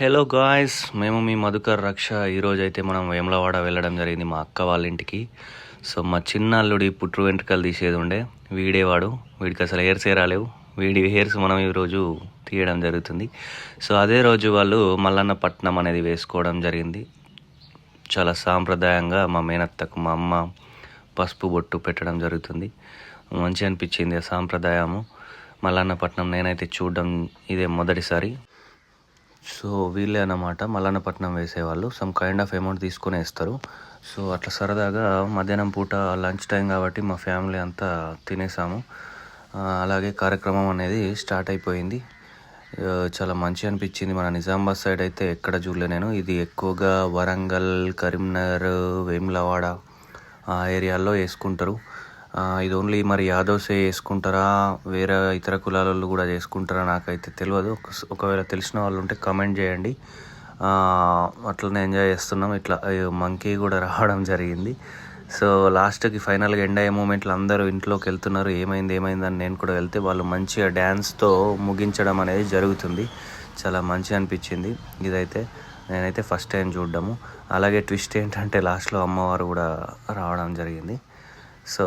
Hello guys, మేము మీ మధుకర్ రక్ష. ఈరోజు అయితే మనం వేములవాడ వెళ్ళడం జరిగింది మా అక్క వాళ్ళ ఇంటికి. సో మా చిన్న అల్లుడి పుట్టు వెంట్రుకలు తీసేది ఉండే, వీడేవాడు. వీడికి అసలు హెయిర్స్ రాలేవు. వీడి హెయిర్స్ మనం ఈరోజు తీయడం జరుగుతుంది. సో అదే రోజు వాళ్ళు మల్లన్న పట్నం అనేది వేసుకోవడం జరిగింది. చాలా సాంప్రదాయంగా మా మేనత్తకు మా అమ్మ పసుపు బొట్టు పెట్టడం జరుగుతుంది. మంచి అనిపించింది ఆ సాంప్రదాయము. మల్లన్న పట్నం నేనైతే చూడడం ఇదే మొదటిసారి. సో వీళ్ళే అన్నమాట మల్లన్నపట్నం వేసేవాళ్ళు. సమ్ కైండ్ ఆఫ్ అమౌంట్ తీసుకొని వేస్తారు. సో అట్లా సరదాగా మధ్యాహ్నం పూట లంచ్ టైం కాబట్టి మా ఫ్యామిలీ అంతా తినేసాము. అలాగే కార్యక్రమం అనేది స్టార్ట్ అయిపోయింది. చాలా మంచి అనిపించింది. మన నిజామాబాద్ సైడ్ అయితే ఎక్కడ చూడలే నేను. ఇది ఎక్కువగా వరంగల్, కరీంనగర్, వేములవాడ ఆ ఏరియాల్లో వేసుకుంటారు. ఇది ఓన్లీ మరి యాదవ్సే వేసుకుంటారా, వేరే ఇతర కులాల కూడా చేసుకుంటారా నాకైతే తెలియదు. ఒకవేళ తెలిసిన వాళ్ళు ఉంటే కమెంట్ చేయండి. అట్లనే ఎంజాయ్ చేస్తున్నాం. ఇట్లా మంకీ కూడా రావడం జరిగింది. సో లాస్ట్కి ఫైనల్గా ఎండ్ అయ్యే మూమెంట్లో అందరూ ఇంట్లోకి వెళ్తున్నారు. ఏమైంది అని నేను కూడా వెళ్తే వాళ్ళు మంచిగా డ్యాన్స్తో ముగించడం అనేది జరుగుతుంది. చాలా మంచి అనిపించింది ఇదైతే. నేనైతే ఫస్ట్ టైం చూడడము. అలాగే ట్విస్ట్ ఏంటంటే లాస్ట్లో అమ్మవారు కూడా రావడం జరిగింది. సో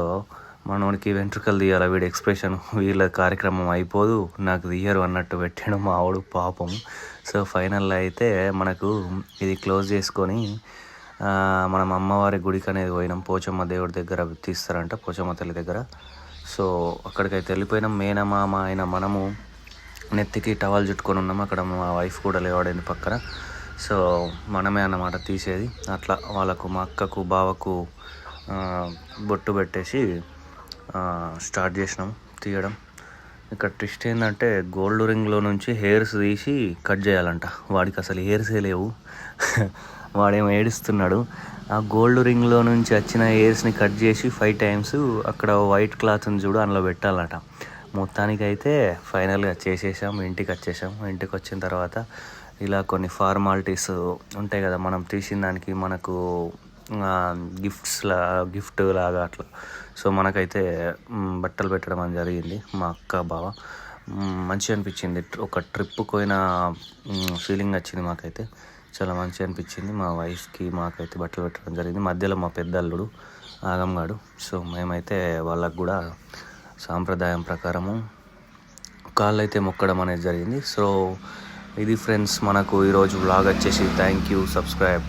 మనోడికి వెంట్రుకలు తీయాలి, వీడి ఎక్స్ప్రెషన్ వీళ్ళ కార్యక్రమం అయిపోదు నాకు తీయరు అన్నట్టు పెట్టాడు మా ఆవిడ పాపం. సో ఫైనల్లో అయితే మనకు ఇది క్లోజ్ చేసుకొని మనం అమ్మవారి గుడికి అనేది పోయినాం. పోచమ్మ దేవుడి దగ్గర తీస్తారంట, పోచమ్మ తల్లి దగ్గర. సో అక్కడికైతే వెళ్ళిపోయినాం. మేనమామ అయిన మనము నెత్తికి టవల్ చుట్టుకొని ఉన్నాం. అక్కడ మా వైఫ్ కూడా లేవాడింది పక్కన. సో మనమే అన్నమాట తీసేది. అట్లా వాళ్ళకు మా అక్కకు బావకు బొట్టు పెట్టేసి స్టార్ట్ చేసినాం తీయడం. ఇక్కడ ట్విస్ట్ ఏంటంటే గోల్డ్ రింగ్లో నుంచి హెయిర్స్ తీసి కట్ చేయాలంట. వాడికి అసలు హెయిర్సే లేవు. వాడేమో ఏడుస్తున్నాడు. ఆ గోల్డ్ రింగ్లో నుంచి వచ్చిన హెయిర్స్ని కట్ చేసి 5 times అక్కడ వైట్ క్లాత్ని చూడు అందులో పెట్టాలట. మొత్తానికైతే ఫైనల్గా చేసేసాం. ఇంటికి వచ్చేసాం. ఇంటికి వచ్చిన తర్వాత ఇలా కొన్ని ఫార్మాలిటీస్ ఉంటాయి కదా, మనం తీసిన దానికి మనకు గిఫ్ట్ లాగా అట్లా. సో మనకైతే బట్టలు పెట్టడం అని జరిగింది. మా అక్క బావ మంచిగా అనిపించింది. ఒక ట్రిప్కి పోయిన ఫీలింగ్ వచ్చింది మాకైతే. చాలా మంచిగా అనిపించింది. మా వైఫ్కి మాకైతే బట్టలు పెట్టడం జరిగింది. మధ్యలో మా పెద్ద అల్లుడు ఆగంగాడు. సో మేమైతే వాళ్ళకు కూడా సాంప్రదాయం ప్రకారము కాళ్ళైతే మొక్కడం అనేది జరిగింది. సో ఇది ఫ్రెండ్స్ మనకు ఈరోజు వ్లాగ్ వచ్చేసి. Thank you. సబ్స్క్రైబ్.